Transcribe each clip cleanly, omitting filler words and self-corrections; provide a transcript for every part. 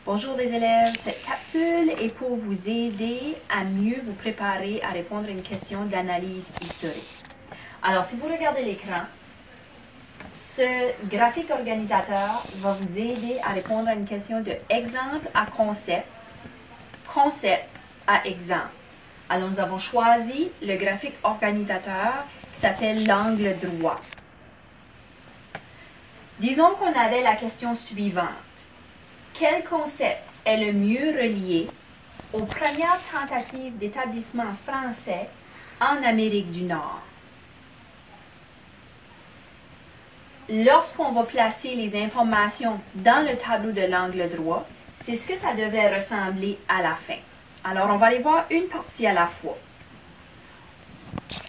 Bonjour les élèves, cette capsule est pour vous aider à mieux vous préparer à répondre à une question d'analyse historique. Alors, si vous regardez l'écran, ce graphique organisateur va vous aider à répondre à une question de exemple à concept, concept à exemple. Alors, nous avons choisi le graphique organisateur qui s'appelle l'angle droit. Disons qu'on avait la question suivante. Quel concept est le mieux relié aux premières tentatives d'établissement français en Amérique du Nord? Lorsqu'on va placer les informations dans le tableau de l'angle droit, c'est ce que ça devait ressembler à la fin. Alors, on va aller voir une partie à la fois.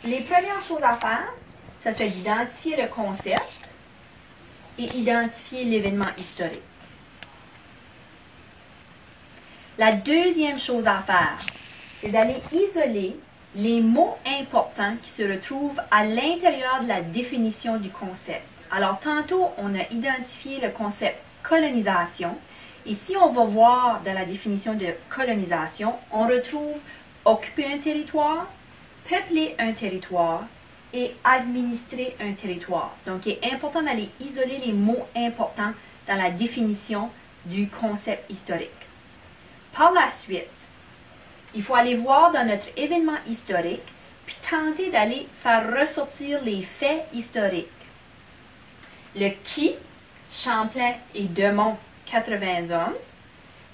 Les premières choses à faire, ça serait d'identifier le concept et identifier l'événement historique. La deuxième chose à faire, c'est d'aller isoler les mots importants qui se retrouvent à l'intérieur de la définition du concept. Alors, tantôt, on a identifié le concept colonisation. Et si on va voir dans la définition de colonisation, on retrouve occuper un territoire, peupler un territoire et administrer un territoire. Donc, il est important d'aller isoler les mots importants dans la définition du concept historique. Par la suite, il faut aller voir dans notre événement historique, puis tenter d'aller faire ressortir les faits historiques. Le qui, Champlain et Demont, 80 hommes.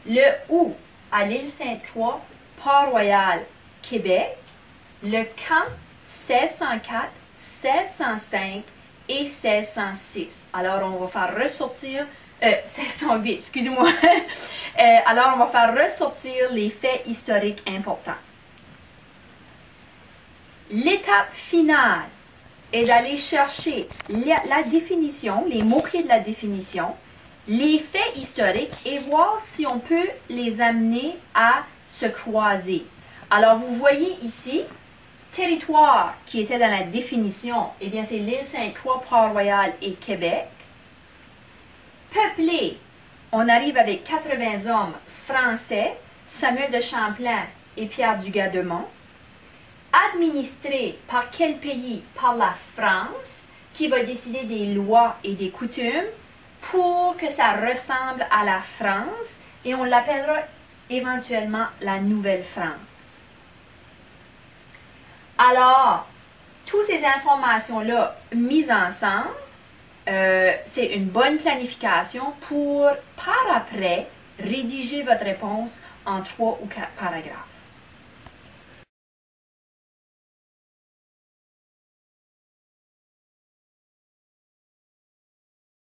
Le où, à l'île Sainte-Croix, Port-Royal, Québec. Le quand, 1604, 1605 et 1606. Alors, on va faire ressortir 1608, excusez-moi. Alors, on va faire ressortir les faits historiques importants. L'étape finale est d'aller chercher la définition, les mots-clés de la définition, les faits historiques et voir si on peut les amener à se croiser. Alors, vous voyez ici, territoire qui était dans la définition, eh bien, c'est l'île Sainte-Croix, Port-Royal et Québec. Peuplé, on arrive avec 80 hommes français, Samuel de Champlain et Pierre Dugas-Demont. Administré par quel pays? Par la France, qui va décider des lois et des coutumes pour que ça ressemble à la France et on l'appellera éventuellement la Nouvelle-France. Alors, toutes ces informations-là mises ensemble, c'est une bonne planification pour, par après, rédiger votre réponse en 3 ou 4 paragraphes.